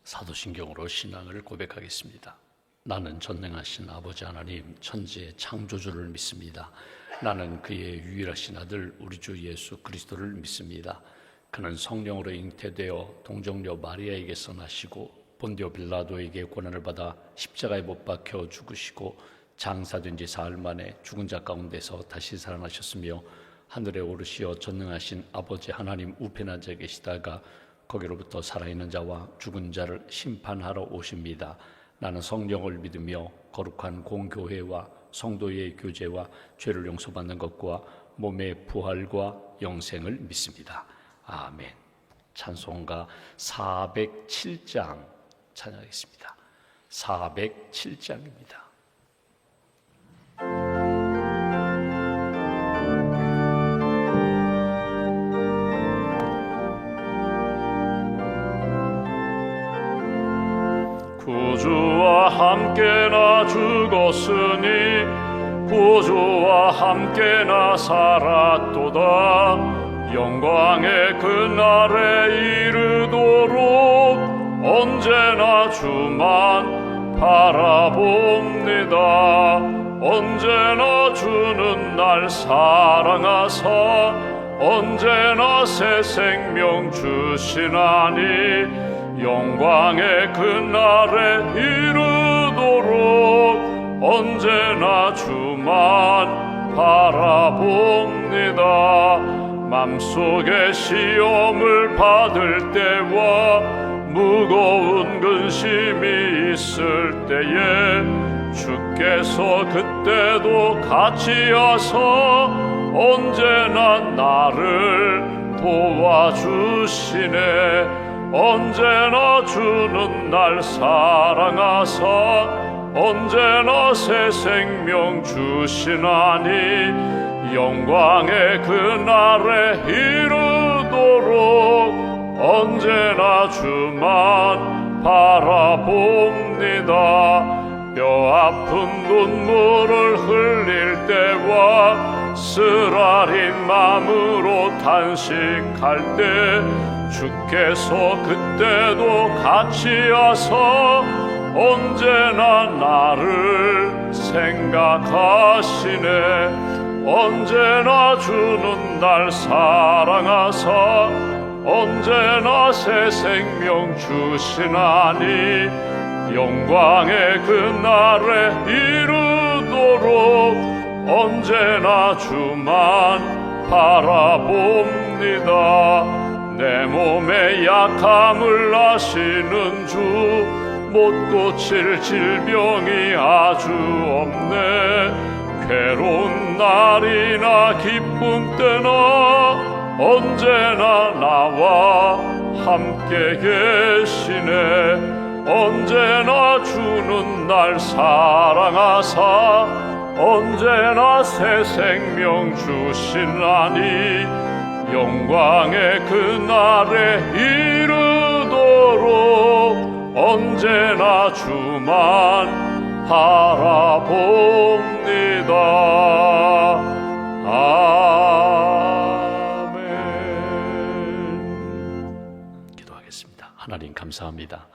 사도신경으로 신앙을 고백하겠습니다. 나는 전능하신 아버지 하나님 천지의 창조주를 믿습니다. 나는 그의 유일하신 아들 우리 주 예수 그리스도를 믿습니다. 그는 성령으로 잉태되어 동정녀 마리아에게서 나시고 본디오 빌라도에게 고난을 받아 십자가에 못 박혀 죽으시고 장사된 지 사흘 만에 죽은 자 가운데서 다시 살아나셨으며 하늘에 오르시어 전능하신 아버지 하나님 우편에 앉아 계시다가 거기로부터 살아있는 자와 죽은 자를 심판하러 오십니다. 나는 성령을 믿으며 거룩한 공교회와 성도의 교제와 죄를 용서받는 것과 몸의 부활과 영생을 믿습니다. 아멘. 찬송가 407장 찬양하겠습니다. 407장입니다. 구주와 함께나 죽었으니 구주와 함께나 살았도다. 영광의 그날에 이르도록 언제나 주만 바라봅니다. 언제나 주는 날 사랑하사 언제나 새 생명 주시나니 영광의 그날에 이르도록 언제나 주만 바라봅니다. 맘속에 시험을 받을 때와 무거운 근심이 있을 때에 주께서 그때도 같이 하사 언제나 나를 도와주시네. 언제나 주는 날 사랑하사 언제나 새 생명 주시나니 영광의 그날에 이르도록 언제나 주만 바라봅니다. 뼈아픈 눈물을 흘릴 때와 쓰라린 마음으로 탄식할 때 주께서 그때도 같이 하사 언제나 나를 생각하시네. 언제나 주는 날 사랑하사 언제나 새 생명 주시나니 영광의 그날에 이르도록 언제나 주만 바라봅니다. 내 몸의 약함을 아시는 주 못 고칠 질병이 아주 없네. 괴로운 날이나 기쁨 때나 언제나 나와 함께 계시네. 언제나 주는 날 사랑하사 언제나 새 생명 주시나니 영광의 그날에 이르도록 언제나 주만 바라봅니다. 아멘. 기도하겠습니다. 하나님 감사합니다.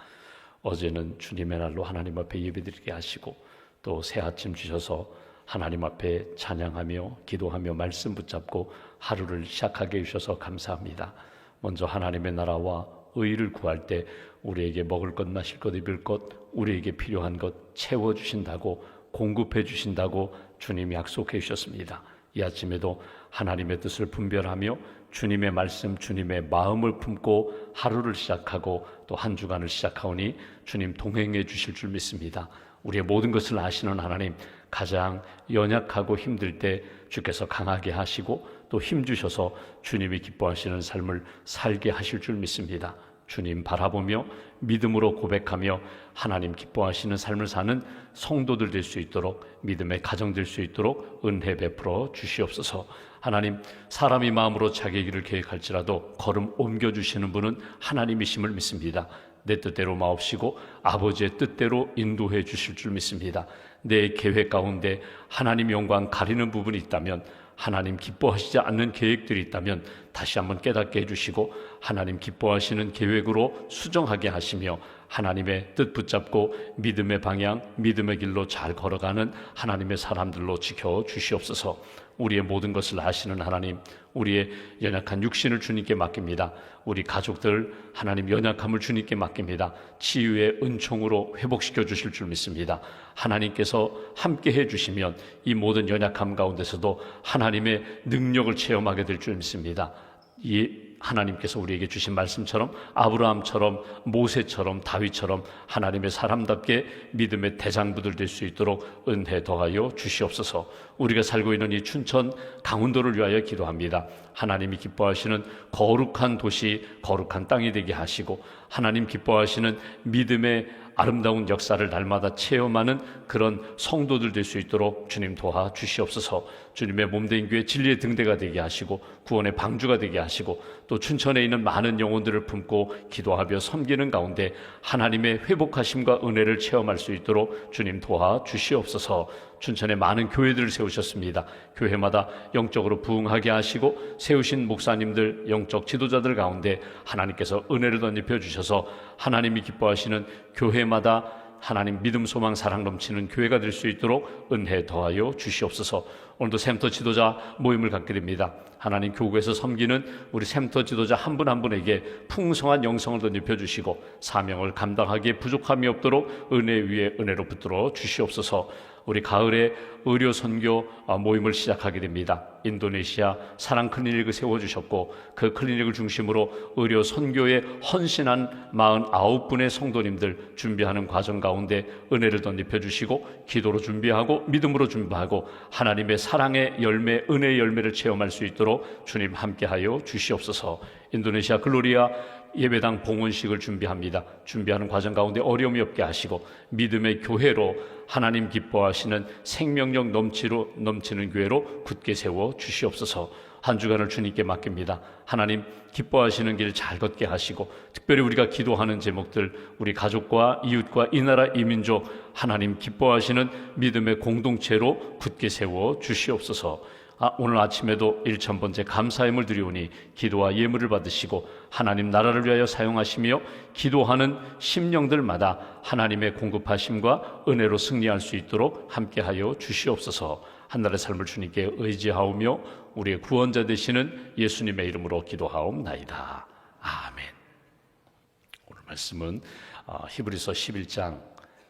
어제는 주님의 날로 하나님 앞에 예배드리게 하시고 또 새 아침 주셔서 하나님 앞에 찬양하며 기도하며 말씀 붙잡고 하루를 시작하게 해주셔서 감사합니다. 먼저 하나님의 나라와 의를 구할 때 우리에게 먹을 것 마실 것 입을 것 우리에게 필요한 것 채워주신다고 공급해 주신다고 주님이 약속해 주셨습니다. 이 아침에도 하나님의 뜻을 분별하며 주님의 말씀 주님의 마음을 품고 하루를 시작하고 또 한 주간을 시작하오니 주님 동행해 주실 줄 믿습니다. 우리의 모든 것을 아시는 하나님, 가장 연약하고 힘들 때 주께서 강하게 하시고 또 힘주셔서 주님이 기뻐하시는 삶을 살게 하실 줄 믿습니다. 주님 바라보며 믿음으로 고백하며 하나님 기뻐하시는 삶을 사는 성도들 될 수 있도록 믿음의 가정 될 수 있도록 은혜 베풀어 주시옵소서. 하나님, 사람이 마음으로 자기 길을 계획할지라도 걸음 옮겨주시는 분은 하나님이심을 믿습니다. 내 뜻대로 마옵시고 아버지의 뜻대로 인도해 주실 줄 믿습니다. 내 계획 가운데 하나님 영광 가리는 부분이 있다면, 하나님 기뻐하시지 않는 계획들이 있다면 다시 한번 깨닫게 해주시고 하나님 기뻐하시는 계획으로 수정하게 하시며 하나님의 뜻 붙잡고 믿음의 방향, 믿음의 길로 잘 걸어가는 하나님의 사람들로 지켜주시옵소서. 우리의 모든 것을 아시는 하나님, 우리의 연약한 육신을 주님께 맡깁니다. 우리 가족들 하나님 연약함을 주님께 맡깁니다. 치유의 은총으로 회복시켜 주실 줄 믿습니다. 하나님께서 함께 해주시면 이 모든 연약함 가운데서도 하나님의 능력을 체험하게 될 줄 믿습니다. 이 하나님께서 우리에게 주신 말씀처럼 아브라함처럼 모세처럼 다윗처럼 하나님의 사람답게 믿음의 대장부들 될 수 있도록 은혜 더하여 주시옵소서. 우리가 살고 있는 이 춘천 강원도를 위하여 기도합니다. 하나님이 기뻐하시는 거룩한 도시, 거룩한 땅이 되게 하시고 하나님 기뻐하시는 믿음의 아름다운 역사를 날마다 체험하는 그런 성도들 될 수 있도록 주님 도와주시옵소서. 주님의 몸된 교회 진리의 등대가 되게 하시고 구원의 방주가 되게 하시고 또 춘천에 있는 많은 영혼들을 품고 기도하며 섬기는 가운데 하나님의 회복하심과 은혜를 체험할 수 있도록 주님 도와주시옵소서. 춘천에 많은 교회들을 세우셨습니다. 교회마다 영적으로 부흥하게 하시고 세우신 목사님들, 영적 지도자들 가운데 하나님께서 은혜를 덧입혀 주셔서 하나님이 기뻐하시는 교회마다 하나님 믿음, 소망, 사랑 넘치는 교회가 될 수 있도록 은혜 더하여 주시옵소서. 오늘도 샘터 지도자 모임을 갖게 됩니다. 하나님 교구에서 섬기는 우리 샘터 지도자 한 분 한 분에게 풍성한 영성을 덧입혀 주시고 사명을 감당하기에 부족함이 없도록 은혜 위에 은혜로 붙들어 주시옵소서. 우리 가을에 의료 선교 모임을 시작하게 됩니다. 인도네시아 사랑 클리닉을 세워주셨고 그 클리닉을 중심으로 의료 선교에 헌신한 49분의 성도님들 준비하는 과정 가운데 은혜를 덧입혀 주시고 기도로 준비하고 믿음으로 준비하고 하나님의 사랑의 열매, 은혜의 열매를 체험할 수 있도록 주님 함께하여 주시옵소서. 인도네시아 글로리아 예배당 봉헌식을 준비합니다. 준비하는 과정 가운데 어려움이 없게 하시고 믿음의 교회로 하나님 기뻐하시는 생명력 넘치는 교회로 굳게 세워 주시옵소서. 한 주간을 주님께 맡깁니다. 하나님 기뻐하시는 길 잘 걷게 하시고 특별히 우리가 기도하는 제목들 우리 가족과 이웃과 이 나라 이 민족 하나님 기뻐하시는 믿음의 공동체로 굳게 세워 주시옵소서. 오늘 아침에도 1000번째 감사함을 드리오니 기도와 예물을 받으시고 하나님 나라를 위하여 사용하시며 기도하는 심령들마다 하나님의 공급하심과 은혜로 승리할 수 있도록 함께하여 주시옵소서. 한날의 삶을 주님께 의지하오며 우리의 구원자 되시는 예수님의 이름으로 기도하옵나이다. 아멘. 오늘 말씀은 히브리서 11장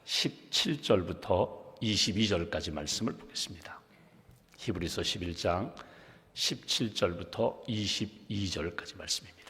17절부터 22절까지 말씀을 보겠습니다. 히브리서 11장 17절부터 22절까지 말씀입니다.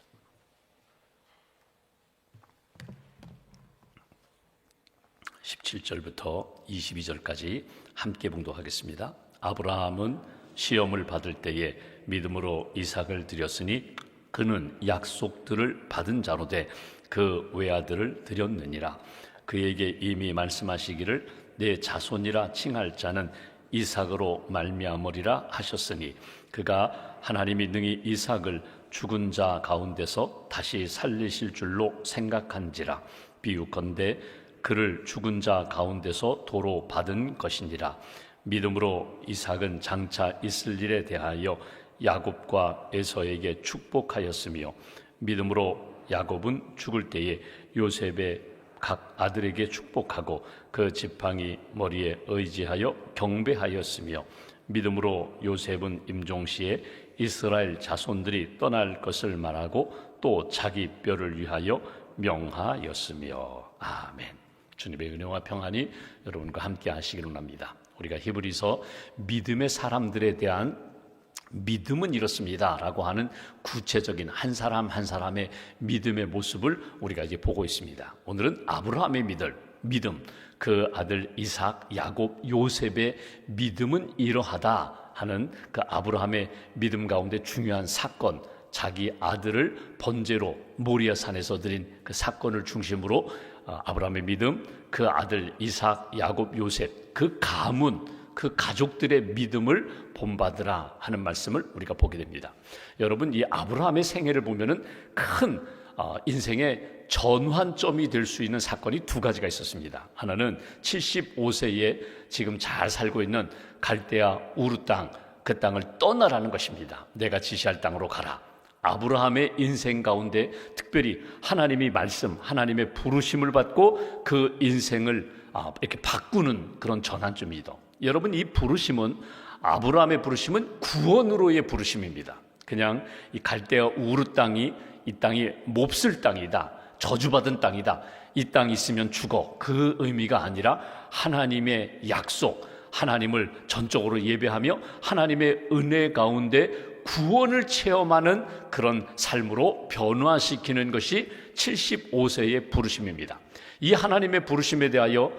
(17절부터 22절까지) 함께 봉독하겠습니다. 아브라함은 시험을 받을 때에 믿음으로 이삭을 드렸으니 그는 약속들을 받은 자로 돼 그 외아들을 드렸느니라. 그에게 이미 말씀하시기를 내 자손이라 칭할 자는 이삭으로 말미암으리라 하셨으니 그가 하나님이 능히 이삭을 죽은 자 가운데서 다시 살리실 줄로 생각한지라. 비유컨대 그를 죽은 자 가운데서 도로 받은 것이니라. 믿음으로 이삭은 장차 있을 일에 대하여 야곱과 에서에게 축복하였으며 믿음으로 야곱은 죽을 때에 요셉의 각 아들에게 축복하고 그 지팡이 머리에 의지하여 경배하였으며 믿음으로 요셉은 임종시에 이스라엘 자손들이 떠날 것을 말하고 또 자기 뼈를 위하여 명하였으며. 아멘. 주님의 은혜와 평안이 여러분과 함께 하시기를 원합니다. 우리가 히브리서 믿음의 사람들에 대한 믿음은 이렇습니다 라고 하는 구체적인 한 사람 한 사람의 믿음의 모습을 우리가 이제 보고 있습니다. 오늘은 아브라함의 믿음, 그 아들 이삭, 야곱, 요셉의 믿음은 이러하다 하는 그 아브라함의 믿음 가운데 중요한 사건, 자기 아들을 번제로 모리아 산에서 드린 그 사건을 중심으로 아브라함의 믿음, 그 아들 이삭, 야곱, 요셉, 그 가문, 그 가족들의 믿음을 본받으라 하는 말씀을 우리가 보게 됩니다. 여러분, 이 아브라함의 생애를 보면은 큰 인생의 전환점이 될 수 있는 사건이 두 가지가 있었습니다. 하나는 75세에 지금 잘 살고 있는 갈대아 우르 땅, 그 땅을 떠나라는 것입니다. 내가 지시할 땅으로 가라. 아브라함의 인생 가운데 특별히 하나님이 말씀, 하나님의 부르심을 받고 그 인생을 이렇게 바꾸는 그런 전환점이다. 여러분, 이 부르심은, 아브라함의 부르심은 구원으로의 부르심입니다. 그냥 이 갈대아 우르 땅이, 이 땅이 몹쓸 땅이다, 저주받은 땅이다, 이 땅 있으면 죽어, 그 의미가 아니라 하나님의 약속, 하나님을 전적으로 예배하며 하나님의 은혜 가운데 구원을 체험하는 그런 삶으로 변화시키는 것이 75세의 부르심입니다. 이 하나님의 부르심에 대하여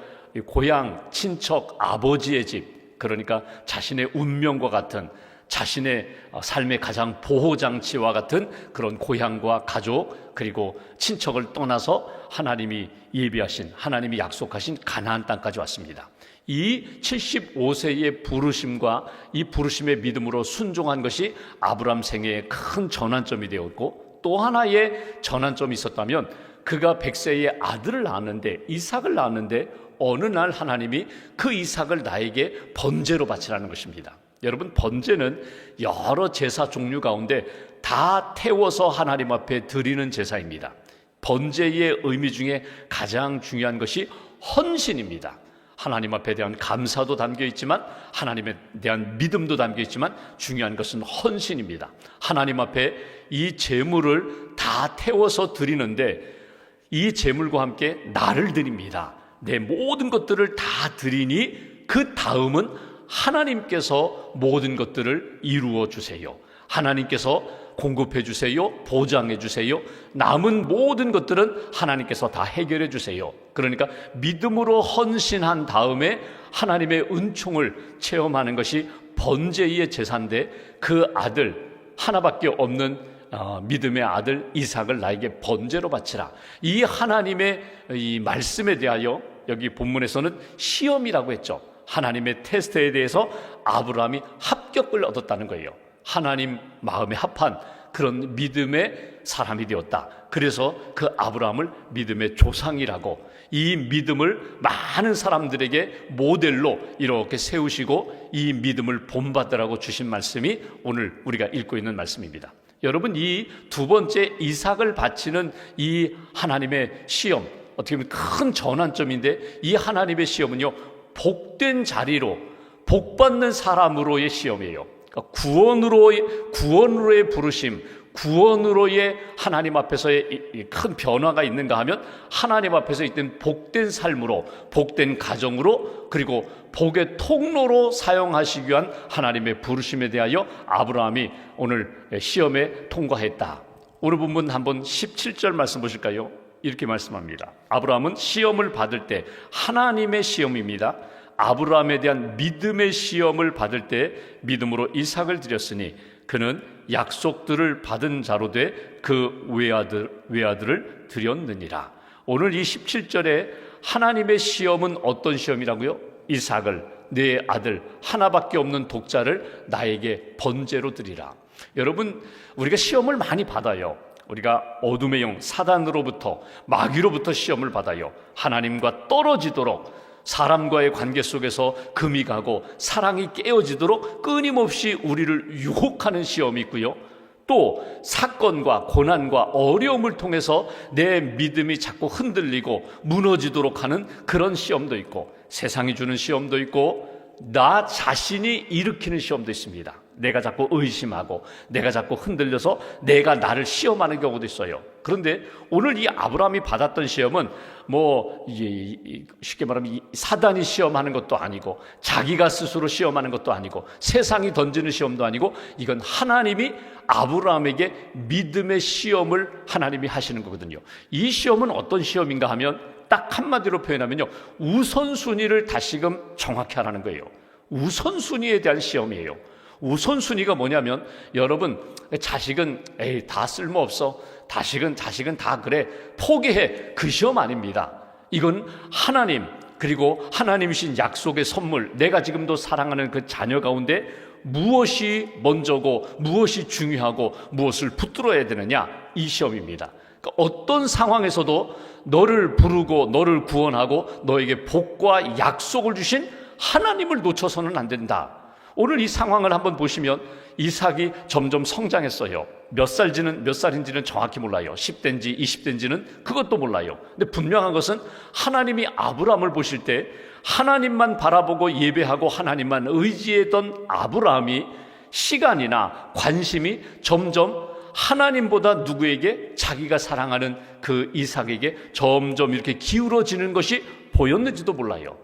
고향, 친척, 아버지의 집, 그러니까 자신의 운명과 같은, 자신의 삶의 가장 보호장치와 같은 그런 고향과 가족, 그리고 친척을 떠나서 하나님이 예비하신, 하나님이 약속하신 가나안 땅까지 왔습니다. 이 75세의 부르심과 이 부르심의 믿음으로 순종한 것이 아브라함 생애의 큰 전환점이 되었고, 또 하나의 전환점이 있었다면 그가 100세의 아들을 낳았는데, 이삭을 낳았는데 어느 날 하나님이 그 이삭을 나에게 번제로 바치라는 것입니다. 여러분, 번제는 여러 제사 종류 가운데 다 태워서 하나님 앞에 드리는 제사입니다. 번제의 의미 중에 가장 중요한 것이 헌신입니다. 하나님 앞에 대한 감사도 담겨 있지만, 하나님에 대한 믿음도 담겨 있지만, 중요한 것은 헌신입니다. 하나님 앞에 이 제물을 다 태워서 드리는데, 이 제물과 함께 나를 드립니다. 내 모든 것들을 다 드리니 그 다음은 하나님께서 모든 것들을 이루어 주세요. 하나님께서 공급해 주세요. 보장해 주세요. 남은 모든 것들은 하나님께서 다 해결해 주세요. 그러니까 믿음으로 헌신한 다음에 하나님의 은총을 체험하는 것이 번제의 제사인데, 그 아들 하나밖에 없는 믿음의 아들 이삭을 나에게 번제로 바치라. 이 하나님의 이 말씀에 대하여 여기 본문에서는 시험이라고 했죠. 하나님의 테스트에 대해서 아브라함이 합격을 얻었다는 거예요. 하나님 마음에 합한 그런 믿음의 사람이 되었다. 그래서 그 아브라함을 믿음의 조상이라고, 이 믿음을 많은 사람들에게 모델로 이렇게 세우시고 이 믿음을 본받으라고 주신 말씀이 오늘 우리가 읽고 있는 말씀입니다. 여러분, 이 두 번째 이삭을 바치는 이 하나님의 시험, 어떻게 보면 큰 전환점인데, 이 하나님의 시험은요, 복된 자리로, 복받는 사람으로의 시험이에요. 그러니까 구원으로의 부르심, 구원으로의 하나님 앞에서의 큰 변화가 있는가 하면, 하나님 앞에서 있던 복된 삶으로, 복된 가정으로, 그리고 복의 통로로 사용하시기 위한 하나님의 부르심에 대하여 아브라함이 오늘 시험에 통과했다. 오늘 본문 한번 17절 말씀 보실까요? 이렇게 말씀합니다. 아브라함은 시험을 받을 때, 하나님의 시험입니다. 아브라함에 대한 믿음의 시험을 받을 때 믿음으로 이삭을 드렸으니 그는 약속들을 받은 자로 돼 그 외아들을 드렸느니라. 오늘 이 17절에 하나님의 시험은 어떤 시험이라고요? 이삭을, 내 아들 하나밖에 없는 독자를 나에게 번제로 드리라. 여러분, 우리가 시험을 많이 받아요. 우리가 어둠의 영 사단으로부터, 마귀로부터 시험을 받아요. 하나님과 떨어지도록, 사람과의 관계 속에서 금이 가고 사랑이 깨어지도록 끊임없이 우리를 유혹하는 시험이 있고요, 또 사건과 고난과 어려움을 통해서 내 믿음이 자꾸 흔들리고 무너지도록 하는 그런 시험도 있고, 세상이 주는 시험도 있고, 나 자신이 일으키는 시험도 있습니다. 내가 자꾸 의심하고 내가 자꾸 흔들려서 내가 나를 시험하는 경우도 있어요. 그런데 오늘 이 아브라함이 받았던 시험은 쉽게 말하면 사단이 시험하는 것도 아니고, 자기가 스스로 시험하는 것도 아니고, 세상이 던지는 시험도 아니고, 이건 하나님이 아브라함에게 믿음의 시험을 하나님이 하시는 거거든요. 이 시험은 어떤 시험인가 하면 딱 한마디로 표현하면요, 우선순위를 다시금 정확히 하라는 거예요. 우선순위에 대한 시험이에요. 우선순위가 뭐냐면, 여러분, 자식은 다 쓸모없어, 자식은 다 그래, 포기해, 그 시험 아닙니다. 이건 하나님, 그리고 하나님이신 약속의 선물, 내가 지금도 사랑하는 그 자녀 가운데 무엇이 먼저고 무엇이 중요하고 무엇을 붙들어야 되느냐, 이 시험입니다. 그러니까 어떤 상황에서도 너를 부르고 너를 구원하고 너에게 복과 약속을 주신 하나님을 놓쳐서는 안 된다. 오늘 이 상황을 한번 보시면 이삭이 점점 성장했어요. 몇 살인지는 정확히 몰라요. 10대인지 20대인지는 그것도 몰라요. 근데 분명한 것은 하나님이 아브라함을 보실 때 하나님만 바라보고 예배하고 하나님만 의지했던 아브라함이 시간이나 관심이 점점 하나님보다 누구에게? 자기가 사랑하는 그 이삭에게 점점 이렇게 기울어지는 것이 보였는지도 몰라요.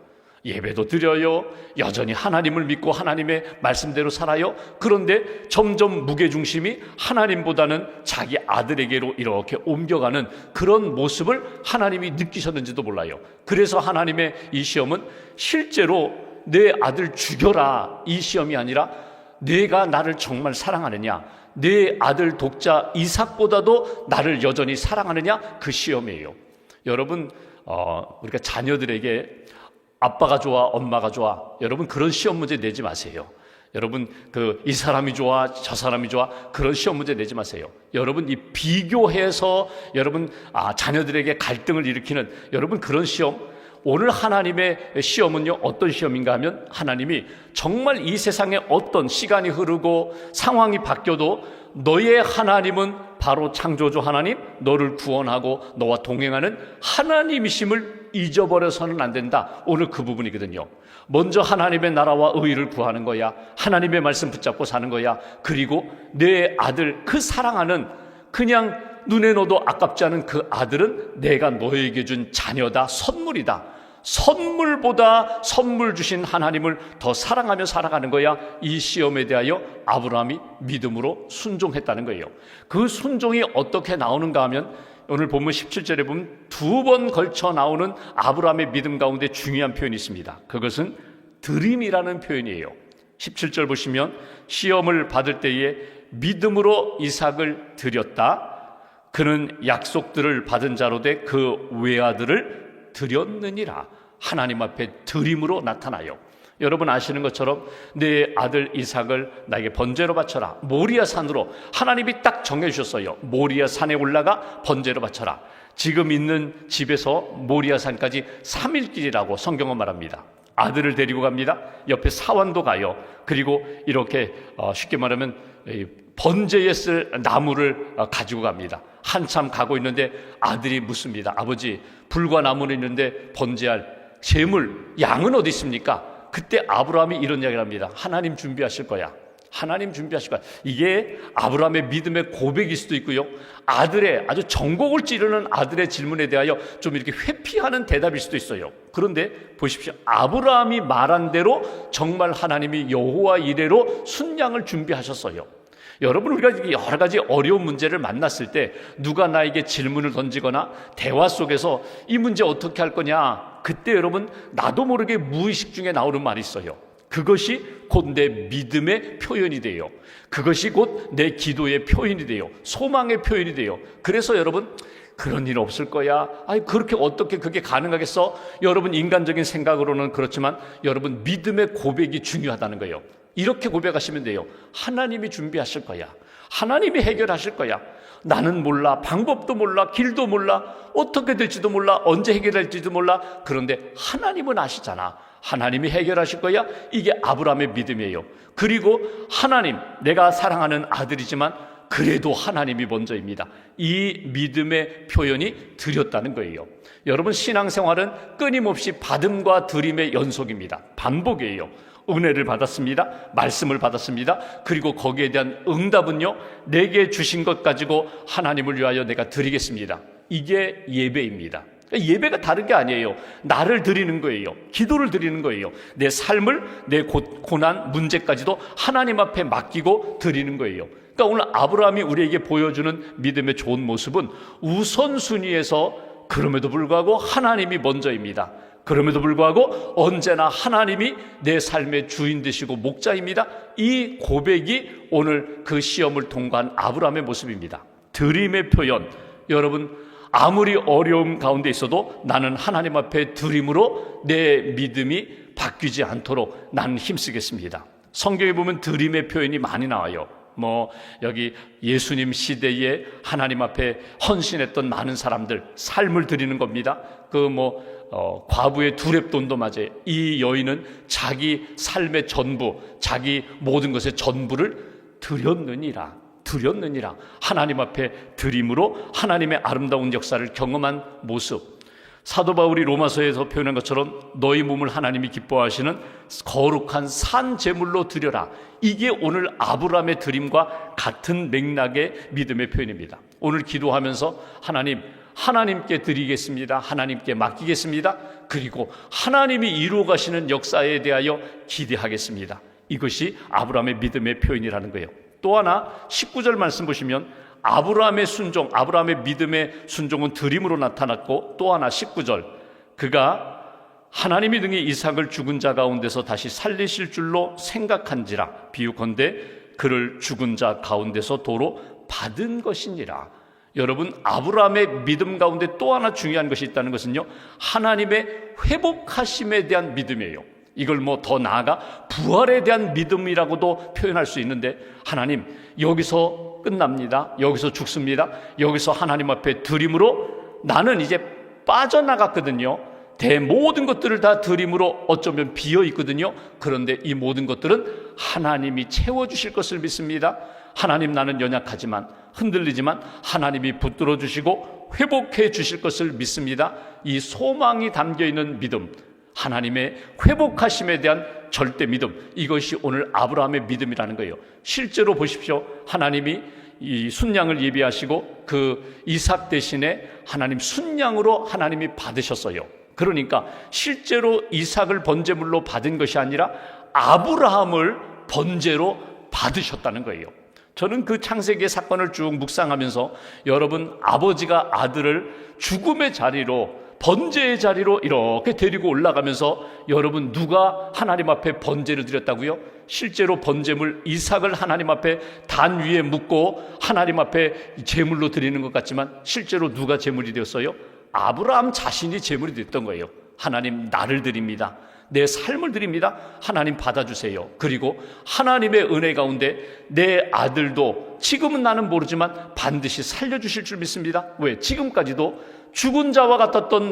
예배도 드려요. 여전히 하나님을 믿고 하나님의 말씀대로 살아요. 그런데 점점 무게중심이 하나님보다는 자기 아들에게로 이렇게 옮겨가는 그런 모습을 하나님이 느끼셨는지도 몰라요. 그래서 하나님의 이 시험은 실제로 내 아들 죽여라, 이 시험이 아니라 내가 나를 정말 사랑하느냐, 내 아들 독자 이삭보다도 나를 여전히 사랑하느냐, 그 시험이에요. 여러분, 우리가 자녀들에게 아빠가 좋아, 엄마가 좋아, 여러분 그런 시험 문제 내지 마세요. 여러분 이 사람이 좋아, 저 사람이 좋아, 그런 시험 문제 내지 마세요. 여러분 이 비교해서 여러분 자녀들에게 갈등을 일으키는 여러분 그런 시험, 오늘 하나님의 시험은요 어떤 시험인가 하면 하나님이 정말 이 세상에 어떤 시간이 흐르고 상황이 바뀌어도 너의 하나님은 바로 창조주 하나님, 너를 구원하고 너와 동행하는 하나님이심을 잊어버려서는 안 된다. 오늘 그 부분이거든요. 먼저 하나님의 나라와 의를 구하는 거야. 하나님의 말씀 붙잡고 사는 거야. 그리고 내 아들, 그 사랑하는, 그냥 눈에 넣어도 아깝지 않은 그 아들은 내가 너에게 준 자녀다, 선물이다. 선물보다 선물 주신 하나님을 더 사랑하며 살아가는 거야. 이 시험에 대하여 아브라함이 믿음으로 순종했다는 거예요. 그 순종이 어떻게 나오는가 하면 오늘 본문 17절에 보면 두 번 걸쳐 나오는 아브라함의 믿음 가운데 중요한 표현이 있습니다. 그것은 드림이라는 표현이에요. 17절 보시면 시험을 받을 때에 믿음으로 이삭을 드렸다. 그는 약속들을 받은 자로 돼 그 외아들을 드렸느니라. 하나님 앞에 드림으로 나타나요. 여러분 아시는 것처럼 내 아들 이삭을 나에게 번제로 바쳐라. 모리아 산으로 하나님이 딱 정해주셨어요. 모리아 산에 올라가 번제로 바쳐라. 지금 있는 집에서 모리아 산까지 3일 길이라고 성경은 말합니다. 아들을 데리고 갑니다. 옆에 사원도 가요. 그리고 이렇게 쉽게 말하면 번제에 쓸 나무를 가지고 갑니다. 한참 가고 있는데 아들이 묻습니다. 아버지, 불과 나무는 있는데 번제할 제물, 양은 어디 있습니까? 그때 아브라함이 이런 이야기를 합니다. 하나님 준비하실 거야. 하나님 준비하실 거야. 이게 아브라함의 믿음의 고백일 수도 있고요, 아들의 아주 전곡을 찌르는 아들의 질문에 대하여 좀 이렇게 회피하는 대답일 수도 있어요. 그런데 보십시오. 아브라함이 말한 대로 정말 하나님이 여호와 이레로 순양을 준비하셨어요. 여러분, 우리가 여러 가지 어려운 문제를 만났을 때 누가 나에게 질문을 던지거나 대화 속에서 이 문제 어떻게 할 거냐, 그때 여러분 나도 모르게 무의식 중에 나오는 말이 있어요. 그것이 곧 내 믿음의 표현이 돼요. 그것이 곧 내 기도의 표현이 돼요. 소망의 표현이 돼요. 그래서 여러분, 그런 일 없을 거야. 아니, 그렇게 어떻게 그게 가능하겠어? 여러분 인간적인 생각으로는 그렇지만 여러분 믿음의 고백이 중요하다는 거예요. 이렇게 고백하시면 돼요. 하나님이 준비하실 거야. 하나님이 해결하실 거야. 나는 몰라, 방법도 몰라, 길도 몰라, 어떻게 될지도 몰라, 언제 해결할지도 몰라. 그런데 하나님은 아시잖아. 하나님이 해결하실 거야. 이게 아브라함의 믿음이에요. 그리고 하나님, 내가 사랑하는 아들이지만 그래도 하나님이 먼저입니다. 이 믿음의 표현이 드렸다는 거예요. 여러분, 신앙생활은 끊임없이 받음과 드림의 연속입니다. 반복이에요. 은혜를 받았습니다. 말씀을 받았습니다. 그리고 거기에 대한 응답은요, 내게 주신 것 가지고 하나님을 위하여 내가 드리겠습니다. 이게 예배입니다. 예배가 다른 게 아니에요. 나를 드리는 거예요. 기도를 드리는 거예요. 내 삶을, 내 고난, 문제까지도 하나님 앞에 맡기고 드리는 거예요. 그러니까 오늘 아브라함이 우리에게 보여주는 믿음의 좋은 모습은 우선순위에서 그럼에도 불구하고 하나님이 먼저입니다. 그럼에도 불구하고 언제나 하나님이 내 삶의 주인 되시고 목자입니다. 이 고백이 오늘 그 시험을 통과한 아브라함의 모습입니다. 드림의 표현, 여러분 아무리 어려움 가운데 있어도 나는 하나님 앞에 드림으로 내 믿음이 바뀌지 않도록 나는 힘쓰겠습니다. 성경에 보면 드림의 표현이 많이 나와요. 여기 예수님 시대에 하나님 앞에 헌신했던 많은 사람들 삶을 드리는 겁니다. 과부의 두렙돈도 맞아요. 이 여인은 자기 삶의 전부, 자기 모든 것의 전부를 드렸느니라. 하나님 앞에 드림으로 하나님의 아름다운 역사를 경험한 모습. 사도 바울이 로마서에서 표현한 것처럼 너희 몸을 하나님이 기뻐하시는 거룩한 산 제물로 드려라. 이게 오늘 아브라함의 드림과 같은 맥락의 믿음의 표현입니다. 오늘 기도하면서 하나님께 드리겠습니다. 하나님께 맡기겠습니다. 그리고 하나님이 이루어 가시는 역사에 대하여 기대하겠습니다. 이것이 아브라함의 믿음의 표현이라는 거예요. 또 하나 19절 말씀 보시면 아브라함의 순종, 아브라함의 믿음의 순종은 드림으로 나타났고, 또 하나 19절 그가 하나님이 등이 이삭을 죽은 자 가운데서 다시 살리실 줄로 생각한지라 비유컨대 그를 죽은 자 가운데서 도로 받은 것이니라. 여러분, 아브라함의 믿음 가운데 또 하나 중요한 것이 있다는 것은요, 하나님의 회복하심에 대한 믿음이에요. 이걸 더 나아가 부활에 대한 믿음이라고도 표현할 수 있는데, 하나님 여기서 끝납니다. 여기서 죽습니다. 여기서 하나님 앞에 드림으로 나는 이제 빠져나갔거든요. 모든 것들을 다 드림으로 어쩌면 비어 있거든요. 그런데 이 모든 것들은 하나님이 채워주실 것을 믿습니다. 하나님, 나는 연약하지만 흔들리지만 하나님이 붙들어 주시고 회복해 주실 것을 믿습니다. 이 소망이 담겨있는 믿음, 하나님의 회복하심에 대한 절대 믿음, 이것이 오늘 아브라함의 믿음이라는 거예요. 실제로 보십시오. 하나님이 이 순양을 예비하시고 그 이삭 대신에 하나님 순양으로 하나님이 받으셨어요. 그러니까 실제로 이삭을 번제물로 받은 것이 아니라 아브라함을 번제로 받으셨다는 거예요. 저는 그 창세기의 사건을 쭉 묵상하면서 여러분, 아버지가 아들을 죽음의 자리로, 번제의 자리로 이렇게 데리고 올라가면서 여러분, 누가 하나님 앞에 번제를 드렸다고요? 실제로 번제물 이삭을 하나님 앞에 단 위에 묻고 하나님 앞에 제물로 드리는 것 같지만 실제로 누가 제물이 되었어요? 아브라함 자신이 제물이 됐던 거예요. 하나님, 나를 드립니다. 내 삶을 드립니다. 하나님 받아주세요. 그리고 하나님의 은혜 가운데 내 아들도 지금은 나는 모르지만 반드시 살려주실 줄 믿습니다. 왜? 지금까지도 죽은 자와 같았던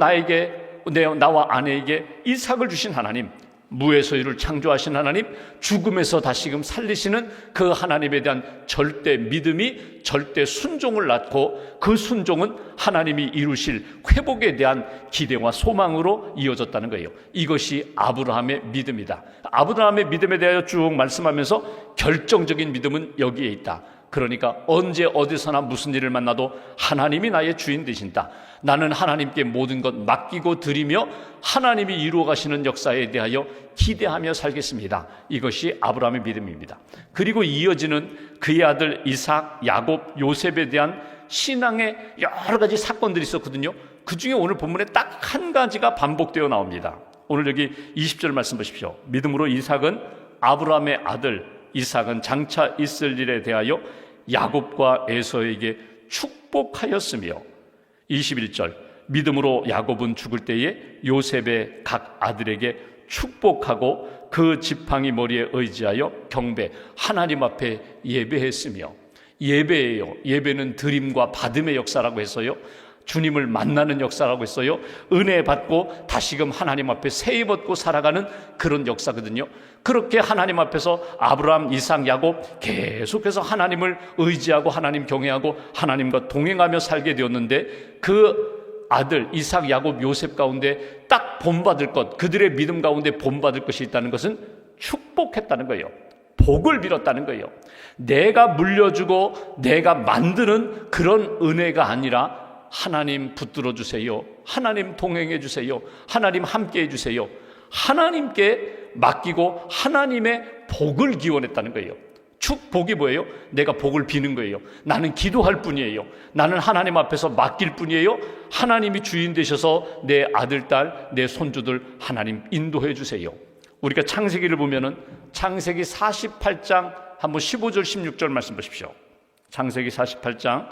나와 아내에게 이삭을 주신 하나님, 무에서 이를 창조하신 하나님, 죽음에서 다시금 살리시는 그 하나님에 대한 절대 믿음이 절대 순종을 낳고, 그 순종은 하나님이 이루실 회복에 대한 기대와 소망으로 이어졌다는 거예요. 이것이 아브라함의 믿음이다. 아브라함의 믿음에 대하여 쭉 말씀하면서 결정적인 믿음은 여기에 있다. 그러니까 언제 어디서나 무슨 일을 만나도 하나님이 나의 주인 되신다. 나는 하나님께 모든 것 맡기고 드리며 하나님이 이루어 가시는 역사에 대하여 기대하며 살겠습니다. 이것이 아브라함의 믿음입니다. 그리고 이어지는 그의 아들 이삭, 야곱, 요셉에 대한 신앙의 여러 가지 사건들이 있었거든요. 그 중에 오늘 본문에 딱 한 가지가 반복되어 나옵니다. 오늘 여기 20절 말씀 보십시오. 믿음으로 이삭은 아브라함의 아들, 이삭은 장차 있을 일에 대하여 야곱과 에서에게 축복하였으며, 21절 믿음으로 야곱은 죽을 때에 요셉의 각 아들에게 축복하고 그 지팡이 머리에 의지하여 경배, 하나님 앞에 예배했으며. 예배예요. 예배는 드림과 받음의 역사라고 했어요. 주님을 만나는 역사라고 했어요. 은혜 받고 다시금 하나님 앞에 새 입었고 살아가는 그런 역사거든요. 그렇게 하나님 앞에서 아브라함, 이삭, 야곱 계속해서 하나님을 의지하고 하나님 경외하고 하나님과 동행하며 살게 되었는데, 그 아들 이삭, 야곱, 요셉 가운데 딱 본받을 것, 그들의 믿음 가운데 본받을 것이 있다는 것은 축복했다는 거예요. 복을 빌었다는 거예요. 내가 물려주고 내가 만드는 그런 은혜가 아니라 하나님 붙들어 주세요. 하나님 동행해 주세요. 하나님 함께 해 주세요. 하나님께 맡기고 하나님의 복을 기원했다는 거예요. 축복이 뭐예요? 내가 복을 비는 거예요. 나는 기도할 뿐이에요. 나는 하나님 앞에서 맡길 뿐이에요. 하나님이 주인 되셔서 내 아들, 딸, 내 손주들 하나님 인도해 주세요. 우리가 창세기를 보면은 창세기 48장 한번 15절 16절 말씀 보십시오. 창세기 48장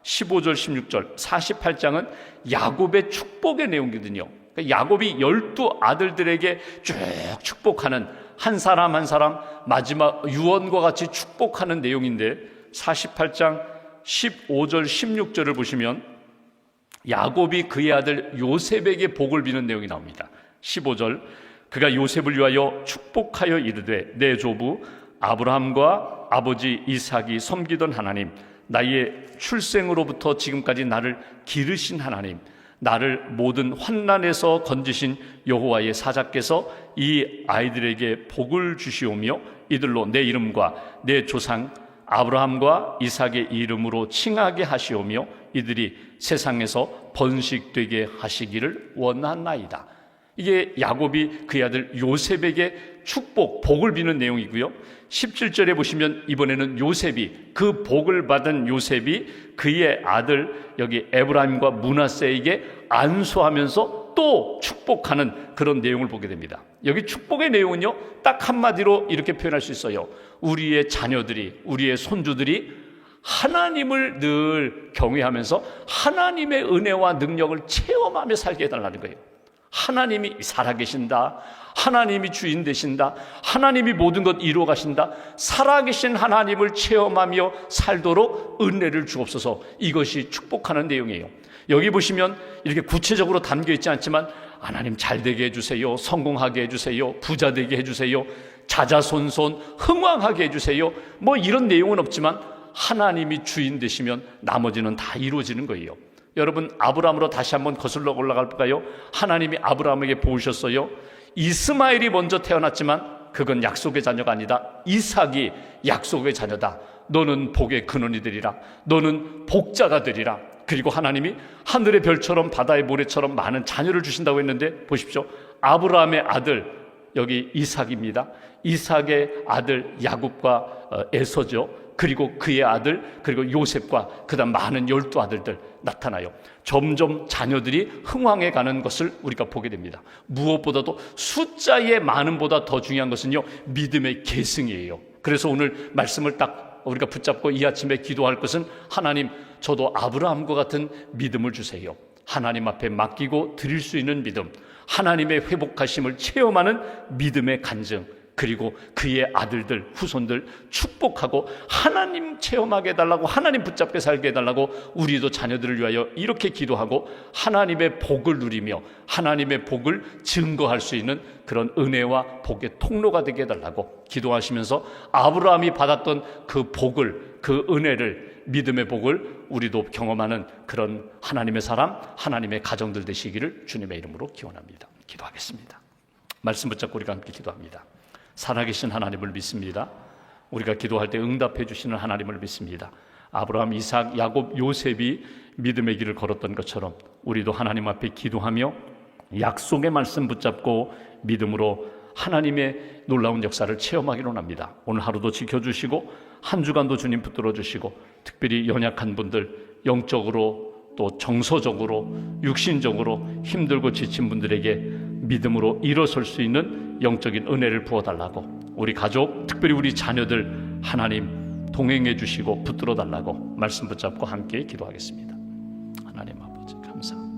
15절 16절 48장은 야곱의 축복의 내용이거든요. 그러니까 야곱이 12 아들들에게 쭉 축복하는, 한 사람 한 사람 마지막 유언과 같이 축복하는 내용인데, 48장 15절 16절을 보시면 야곱이 그의 아들 요셉에게 복을 비는 내용이 나옵니다. 15절, 그가 요셉을 위하여 축복하여 이르되 내 조부 아브라함과 아버지 이삭이 섬기던 하나님, 나의 출생으로부터 지금까지 나를 기르신 하나님, 나를 모든 환난에서 건지신 여호와의 사자께서 이 아이들에게 복을 주시오며 이들로 내 이름과 내 조상 아브라함과 이삭의 이름으로 칭하게 하시오며 이들이 세상에서 번식되게 하시기를 원하나이다. 이게 야곱이 그의 아들 요셉에게 축복, 복을 비는 내용이고요. 17절에 보시면 이번에는 요셉이, 그 복을 받은 요셉이 그의 아들 여기 에브라임과 므낫세에게 안수하면서 또 축복하는 그런 내용을 보게 됩니다. 여기 축복의 내용은요, 딱 한마디로 이렇게 표현할 수 있어요. 우리의 자녀들이, 우리의 손주들이 하나님을 늘 경외하면서 하나님의 은혜와 능력을 체험하며 살게 해달라는 거예요. 하나님이 살아계신다, 하나님이 주인 되신다, 하나님이 모든 것 이루어 가신다, 살아계신 하나님을 체험하며 살도록 은혜를 주옵소서. 이것이 축복하는 내용이에요. 여기 보시면 이렇게 구체적으로 담겨 있지 않지만 하나님 잘 되게 해주세요, 성공하게 해주세요, 부자 되게 해주세요, 자자손손 흥왕하게 해주세요, 뭐 이런 내용은 없지만 하나님이 주인 되시면 나머지는 다 이루어지는 거예요. 여러분, 아브라함으로 다시 한번 거슬러 올라갈까요? 하나님이 아브라함에게 보으셨어요. 이스마엘이 먼저 태어났지만 그건 약속의 자녀가 아니다. 이삭이 약속의 자녀다. 너는 복의 근원이 되리라. 너는 복자가 되리라. 그리고 하나님이 하늘의 별처럼 바다의 모래처럼 많은 자녀를 주신다고 했는데 보십시오. 아브라함의 아들 여기 이삭입니다. 이삭의 아들 야곱과 에서죠. 그리고 그의 아들, 그리고 요셉과 그다음 많은 12아들들 나타나요. 점점 자녀들이 흥왕해 가는 것을 우리가 보게 됩니다. 무엇보다도 숫자의 많음보다 더 중요한 것은요, 믿음의 계승이에요. 그래서 오늘 말씀을 딱 우리가 붙잡고 이 아침에 기도할 것은 하나님, 저도 아브라함과 같은 믿음을 주세요. 하나님 앞에 맡기고 드릴 수 있는 믿음, 하나님의 회복하심을 체험하는 믿음의 간증, 그리고 그의 아들들, 후손들 축복하고 하나님 체험하게 해달라고, 하나님 붙잡게 살게 해달라고 우리도 자녀들을 위하여 이렇게 기도하고 하나님의 복을 누리며 하나님의 복을 증거할 수 있는 그런 은혜와 복의 통로가 되게 해달라고 기도하시면서 아브라함이 받았던 그 복을, 그 은혜를, 믿음의 복을 우리도 경험하는 그런 하나님의 사람, 하나님의 가정들 되시기를 주님의 이름으로 기원합니다. 기도하겠습니다. 말씀 붙잡고 우리가 함께 기도합니다. 살아계신 하나님을 믿습니다. 우리가 기도할 때 응답해 주시는 하나님을 믿습니다. 아브라함, 이삭, 야곱, 요셉이 믿음의 길을 걸었던 것처럼 우리도 하나님 앞에 기도하며 약속의 말씀 붙잡고 믿음으로 하나님의 놀라운 역사를 체험하기로 합니다. 오늘 하루도 지켜주시고 한 주간도 주님 붙들어 주시고 특별히 연약한 분들, 영적으로 또 정서적으로 육신적으로 힘들고 지친 분들에게 믿음으로 일어설 수 있는 영적인 은혜를 부어달라고, 우리 가족, 특별히 우리 자녀들 하나님 동행해 주시고 붙들어 달라고 말씀 붙잡고 함께 기도하겠습니다. 하나님 아버지 감사합니다.